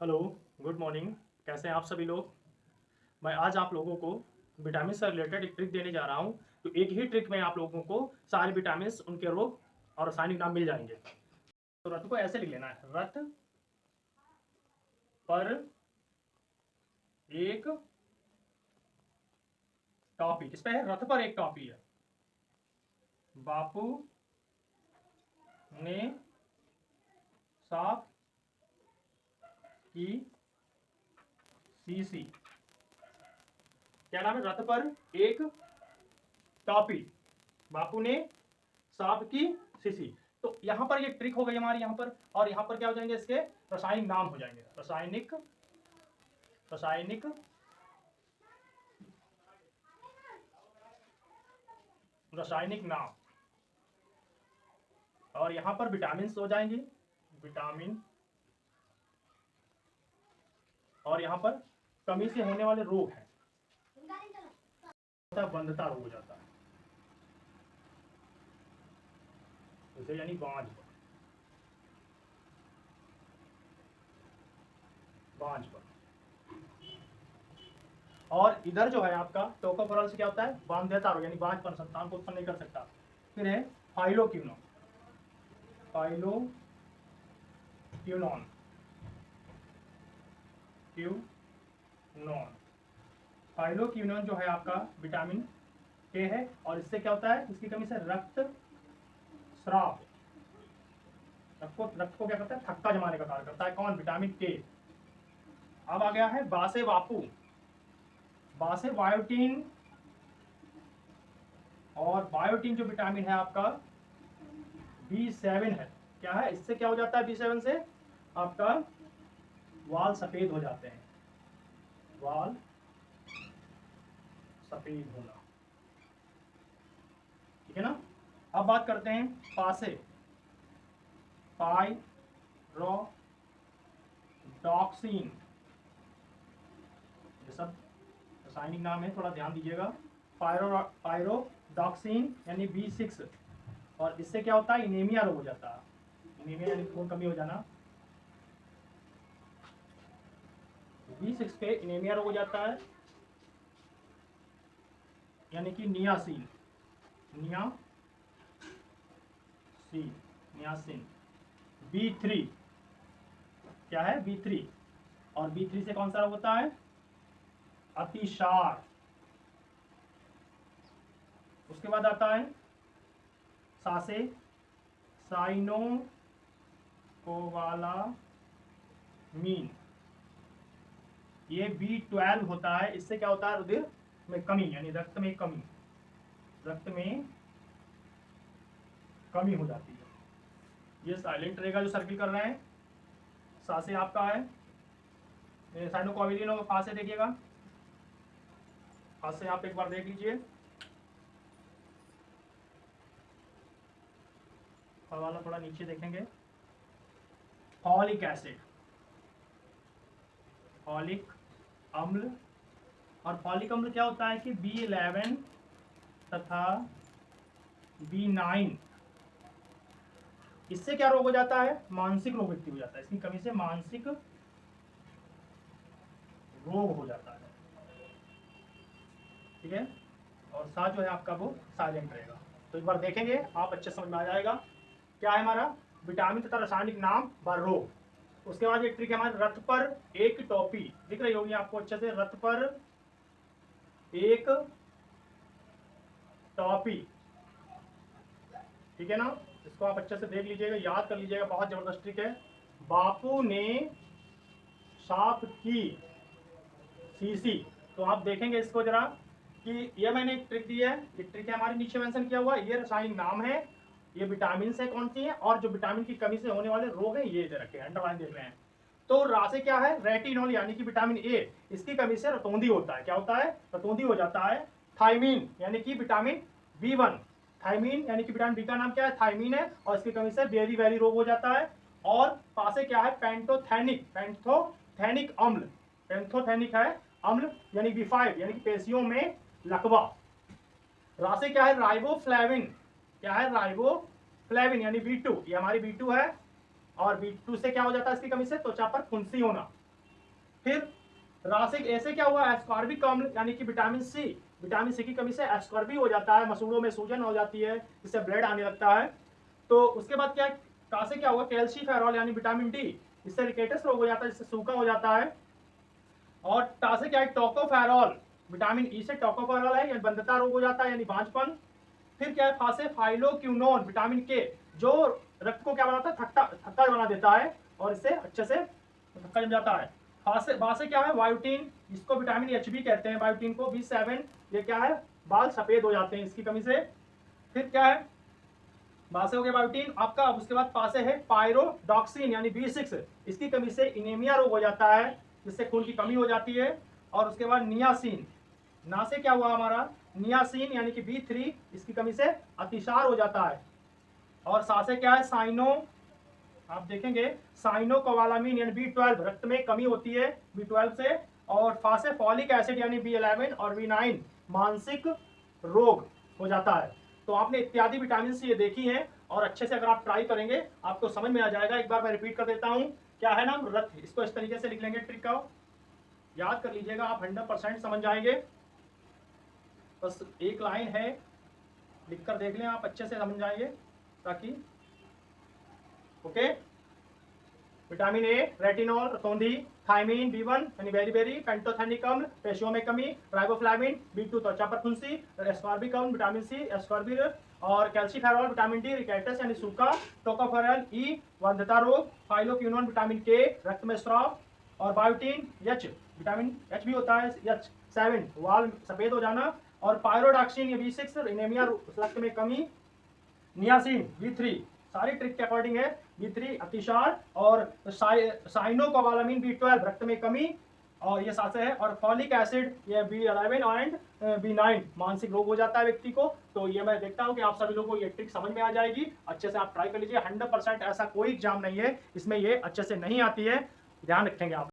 Hello, good morning. कैसे हैं आप सभी लोग? मैं आज आप लोगों को विटामिन से रिलेटेड एक ट्रिक देने जा रहा हूं। तो एक ही ट्रिक में आप लोगों को सारे विटामिन, उनके रोग और रासायनिक नाम मिल जाएंगे। तो रथ को ऐसे लिख लेना है, रथ पर एक टॉफी। किस पे है? रथ पर एक टॉफी है। बापू ने साफ की शीशी। क्या नाम है? रथ पर एक टॉफी, बापू ने सांप की शीशी। तो यहां पर ये ट्रिक हो गई हमारी, यहां पर। और यहां पर क्या हो जाएंगे? इसके रासायनिक नाम हो जाएंगे। रासायनिक रासायनिक रासायनिक नाम। और यहां पर विटामिन हो जाएंगी, विटामिन। और यहां पर कमी से होने वाले रोग हैं, बंधता रोग हो जाता है, जैसे यानी बांझ बांझ पर। और इधर जो है आपका टोकोफेरॉल से क्या होता है? बांध्यता रोग, यानी बांझपन, संतान को उत्पन्न नहीं कर सकता। फिर है फाइलोक्विनोन। फाइलोक्विनोन क्यूनोन फाइलोक्विनोन जो है आपका विटामिन के है। और इससे क्या होता है? इसकी कमी से रक्त स्राव, रक्त को क्या करता है? थक्का जमाने का कार्य करता है। कौन? विटामिन के। अब आ गया है बासे वापू, बासे बायोटीन। और बायोटीन जो विटामिन है आपका B7 है। क्या है? इससे क्या हो जाता है? B7 से आपका वाल सफेद हो जाते हैं, वाल सफेद होना। ठीक है ना? अब बात करते हैं पासे, पाइरोडॉक्सिन। ये सब रासायनिक नाम है, थोड़ा ध्यान दीजिएगा। पायरोडॉक्सिन यानी B6। और इससे क्या होता है? इनेमिया रोग हो जाता है। इनेमिया यानी खून कमी हो जाना। B6 पे इनेमिया रोग हो जाता है, यानी कि नियासिन, नियासिन। B3 क्या है? B3। और B3 से कौन सा रोग होता है? अतिसार। उसके बाद आता है सासे, साइनो कोवालामीन। ये B12 होता है। इससे क्या होता है? रुधिर में कमी, यानी रक्त में कमी, रक्त में कमी हो जाती है। ये साइलेंट रहेगा जो सर्किल कर रहे हैं। सासे आपका है साइनो कोवालामीन और फासे देखिएगा। फासे आप एक बार देख लीजिए। वाला थोड़ा नीचे देखेंगे। फॉलिक एसिड, फॉलिक अम्ल। और फॉलिक अम्ल क्या होता है कि B11 तथा B9। इससे क्या रोग हो जाता है? मानसिक रोग व्यक्ति हो जाता है। इसकी कमी से मानसिक रोग हो जाता है। ठीक है? और साथ जो है आपका वो साइलेंट रहेगा। तो एक बार देखेंगे आप, अच्छे समझ में आ जाएगा। क्या है हमारा? विटामिन तथा रासायनिक नाम व रोग। उसके बाद एक ट्रिक है हमारे, रथ पर एक टॉपी। दिख रही होगी आपको अच्छे से, रथ पर एक टॉपी। ठीक है ना? इसको आप अच्छे से देख लीजिएगा, याद कर लीजिएगा, बहुत जबरदस्त ट्रिक है। बापू ने सांप की शीशी। तो आप देखेंगे इसको जरा कि ये मैंने एक ट्रिक दी है। ये ट्रिक है हमारे नीचे मेंशन किया हुआ। ये रासायनिक नाम है, ये विटामिन से कौन सी है, और जो विटामिन की कमी से होने वाले रोग हैं ये दे रखे हैं, अंडरलाइन देख रहे हैं। तो रासे क्या है? रेटिनॉल यानी कि विटामिन ए। इसकी कमी से रतौंधी होता है। क्या होता है? रतौंधी हो जाता है। थायमीन यानी कि विटामिन B1। थायमीन यानी कि विटामिन बी का नाम क्या है? थायमीन है। और इसकी कमी से बेरी वेरी रोग हो जाता है। और पासे क्या है? पैंथोथेनिक अम्ल, पैंथोथेनिक है अम्ल, यानी B5 यानी कि पेशियों में लकवा। रासे क्या है? राइबोफ्लेविन। क्या है? यानी B2। ये हमारी B2 है। और B2 से क्या हो जाता है? इसकी कमी से त्वचा पर फुंसी होना। फिर रासिक ए से क्या हुआ, एस्कॉर्बिक अम्ल यानी कि विटामिन सी की कमी से एस्कॉर्बी हो जाता है, मसूड़ों में सूजन हो जाती है, जिससे ब्लड आने लगता है। तो उसके बाद क्या है, का से क्या हुआ, कैल्सीफेरॉल यानी विटामिन डी, इससे रिकेटस रोग हो जाता है, जिससे सूखा हो जाता है। और टा से क्या है, टोकोफेरॉल, विटामिन ई से टोकोफेरॉल है, यानी बंधता रोग हो जाता है यानी बांझपन। फिर क्या है, फा से फाइलोक्यूनोन, विटामिन के, जो रक्त को क्या बनाता है, थक्का बना देता है और इससे अच्छे से थक्का जम जाता है। बा से क्या है, बायोटीन, इसको विटामिन एच भी कहते हैं, बायोटीन को, B7, ये क्या है, बाल सफेद हो जाते हैं इसकी कमी से। फिर क्या है, बासे हो गया बायोटीन आपका। अब उसके बाद पासे है पायरोडॉक्सिन यानी B6, इसकी कमी से इनेमिया रोग हो जाता है, जिससे खून की कमी हो जाती है। और उसके बाद नियासिन, ना से क्या हुआ हमारा, नियासिन यानी कि B3, इसकी कमी से अतिसार हो जाता है। और सा से क्या है, साइनो, आप देखेंगे साइनो कोवालामिन यानी B12, रक्त में कमी होती है B12 से। और फा से फॉलिक एसिड यानी B11 और B9, मानसिक रोग हो जाता है। तो आपने इत्यादि विटामिन सी ये देखी हैं, और अच्छे से अगर आप ट्राई करेंगे आपको समझ में आ जाएगा। एक बार मैं रिपीट कर देता हूं, क्या है ना, रक्त, इसको इस तरीके से लिख लेंगे, ट्रिक का याद कर लीजिएगा, आप 100% समझ जाएंगे। बस एक लाइन है, लिखकर देख लें, आप अच्छे से समझ जाएंगे ताकि, ओके। विटामिन ए, रेटिनॉल, सौंधी, थायमीन B1 यानी बेरीबेरी, पेंटोथेनिक अम्ल, पेशियों में कमी, राइबोफ्लाविन B2 त्वचा पर फुंसी, एस्कॉर्बिक अम्ल विटामिन सी, एस्कॉर्बिक, और कैल्सीफेरॉल विटामिन डी, रिकेटस यानी सूखा, टोकोफेरॉल ई, वंध्यता रोग, फाइलोक्विनोन विटामिन के, रक्त में स्राव, और बायोटीन H, विटामिन H भी होता है, H7, वाल सफेद हो जाना, और पायरोडॉक्सिन ये B6, इनेमिया रक्त में कमी, नियासिन B3, सारी ट्रिक के अकॉर्डिंग है, B3 अतिसार, और साइनोकोबालामिन B12 रक्त में कमी, और ये सासे है, और फॉलिक एसिड ये B11 एंड B9 मानसिक रोग हो जाता है व्यक्ति को। तो ये मैं देखता हूँ कि आप सभी लोगों को ये ट्रिक समझ में आ जाएगी, अच्छे से आप ट्राई कर लीजिए। 100% ऐसा कोई एग्जाम नहीं है इसमें ये अच्छे से नहीं आती है, ध्यान रखेंगे आप।